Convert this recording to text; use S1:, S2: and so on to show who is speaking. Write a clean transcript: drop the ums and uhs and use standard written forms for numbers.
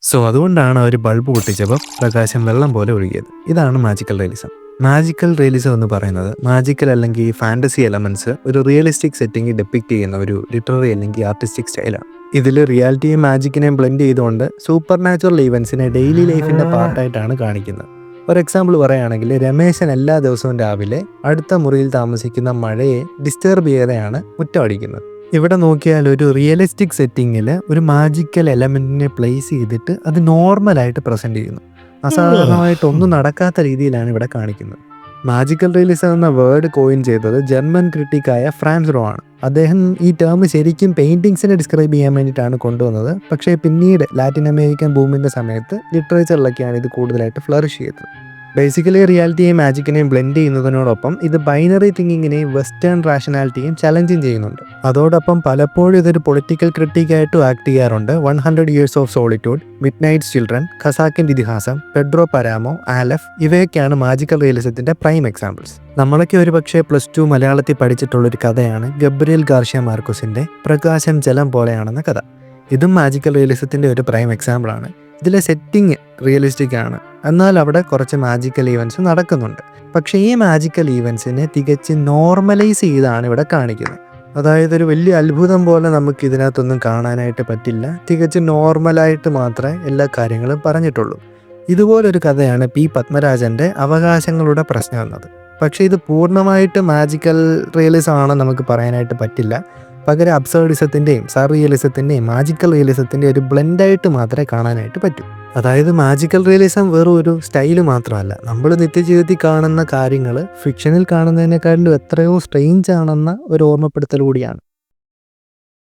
S1: അതുകൊണ്ടാണ് അവർ ബൾബ് പൊട്ടിച്ചപ്പോൾ പ്രകാശം വെള്ളം പോലെ ഒഴുകിയത്. ഇതാണ് മാജിക്കൽ റിയലിസം. മാജിക്കൽ റിയലിസം എന്ന് പറയുന്നത് മാജിക്കൽ അല്ലെങ്കിൽ ഫാൻറ്റസി എലമെന്റ്സ് ഒരു റിയലിസ്റ്റിക് സെറ്റിംഗ് ഡെപ്പിക്റ്റ് ചെയ്യുന്ന ഒരു ലിറ്റററി അല്ലെങ്കിൽ ആർട്ടിസ്റ്റിക് സ്റ്റൈലാണ്. ഇതിൽ റിയാലിറ്റിയും മാജിക്കിനെയും ബ്ലെൻഡ് ചെയ്തുകൊണ്ട് സൂപ്പർ നാച്ചുറൽ ഈവൻസിനെ ഡെയിലി ലൈഫിൻ്റെ പാർട്ടായിട്ടാണ് കാണിക്കുന്നത്. ഒരു എക്സാമ്പിൾ പറയുകയാണെങ്കിൽ, രമേശൻ എല്ലാ ദിവസവും രാവിലെ അടുത്ത മുറിയിൽ താമസിക്കുന്ന മഴയെ ഡിസ്റ്റർബ് ചെയ്യാതെയാണ് മുറ്റമടിക്കുന്നത്. ഇവിടെ നോക്കിയാൽ ഒരു റിയലിസ്റ്റിക് സെറ്റിങ്ങിൽ ഒരു മാജിക്കൽ എലമെൻറ്റിനെ പ്ലേസ് ചെയ്തിട്ട് അത് നോർമലായിട്ട് പ്രസൻറ്റ് ചെയ്യുന്നു. അസാധാരണമായിട്ടൊന്നും നടക്കാത്ത രീതിയിലാണ് ഇവിടെ കാണിക്കുന്നത്. മാജിക്കൽ റിയലിസം എന്ന വേർഡ് കോയിൻ ചെയ്തത് ജർമ്മൻ ക്രിട്ടിക്കായ ഫ്രാൻസ് റോ ആണ്. അദ്ദേഹം ഈ ടേം ശരിക്കും പെയിൻറ്റിങ്സിനെ ഡിസ്ക്രൈബ് ചെയ്യാൻ വേണ്ടിയിട്ടാണ് കൊണ്ടുവന്നത്. പക്ഷേ പിന്നീട് ലാറ്റിൻ അമേരിക്കൻ ബൂമിൻ്റെ സമയത്ത് ലിറ്ററേച്ചറിലൊക്കെയാണ് ഇത് കൂടുതലായിട്ട് ഫ്ലറിഷ് ചെയ്തത്. ബേസിക്കലി റിയാലിറ്റിയെയും മാജിക്കിനെയും ബ്ലെൻഡ് ചെയ്യുന്നതിനോടൊപ്പം ഇത് ബൈനറി തിങ്കിങ്ങിനെയും വെസ്റ്റേൺ റാഷണാലിറ്റിയും ചലഞ്ചും ചെയ്യുന്നുണ്ട്. അതോടൊപ്പം പലപ്പോഴും ഇതൊരു പൊളിറ്റിക്കൽ ക്രിട്ടിക്കായിട്ടും ആക്ട് ചെയ്യാറുണ്ട്. 100 Years of Solitude, Midnight Children, ഖസാക്കിൻ്റെ ഇതിഹാസം, പെഡ്രോ പരാമോ, ആലഫ് ഇവയൊക്കെയാണ് മാജിക്കൽ റിയലിസത്തിൻ്റെ പ്രൈം എക്സാമ്പിൾസ്. നമ്മളൊക്കെ ഒരു പക്ഷേ +2 മലയാളത്തിൽ പഠിച്ചിട്ടുള്ളൊരു കഥയാണ് ഗബ്രിയേൽ ഗാർഷ്യ മാർക്കസിൻ്റെ പ്രകാശം ജലം പോലെയാണെന്ന കഥ. ഇതും മാജിക്കൽ റിയലിസത്തിൻ്റെ ഒരു പ്രൈം എക്സാമ്പിളാണ്. ഇതിലെ സെറ്റിംഗ് റിയലിസ്റ്റിക് ആണ്, എന്നാൽ അവിടെ കുറച്ച് മാജിക്കൽ ഈവൻസ് നടക്കുന്നുണ്ട്. പക്ഷേ ഈ മാജിക്കൽ ഈവൻസിനെ തികച്ച് നോർമലൈസ് ചെയ്താണ് ഇവിടെ കാണിക്കുന്നത്. അതായത് ഒരു വലിയ അത്ഭുതം പോലെ നമുക്ക് ഇതിനകത്തൊന്നും കാണാനായിട്ട് പറ്റില്ല. തികച്ച് നോർമലായിട്ട് മാത്രമേ എല്ലാ കാര്യങ്ങളും പറഞ്ഞിട്ടുള്ളൂ. ഇതുപോലൊരു കഥയാണ് പി പത്മരാജൻ്റെ അവകാശങ്ങളുടെ പ്രശ്നം എന്നത്. പക്ഷേ ഇത് പൂർണ്ണമായിട്ട് മാജിക്കൽ റിയലിസം ആണെന്ന് നമുക്ക് പറയാനായിട്ട് പറ്റില്ല. പകരം അബ്സേർഡിസത്തിൻ്റെയും സർറിയലിസത്തിൻ്റെയും മാജിക്കൽ റിയലിസത്തിൻ്റെയും ഒരു ബ്ലെൻഡായിട്ട് മാത്രമേ കാണാനായിട്ട് പറ്റൂ. അതായത് മാജിക്കൽ റിയലിസം വെറും ഒരു സ്റ്റൈല് മാത്രമല്ല, നമ്മൾ നിത്യജീവിതത്തിൽ കാണുന്ന കാര്യങ്ങൾ ഫിക്ഷനിൽ കാണുന്നതിനേക്കാളും എത്രയോ സ്ട്രെയിഞ്ച് ആണെന്ന ഒരു ഓർമ്മപ്പെടുത്തൽ കൂടിയാണ്.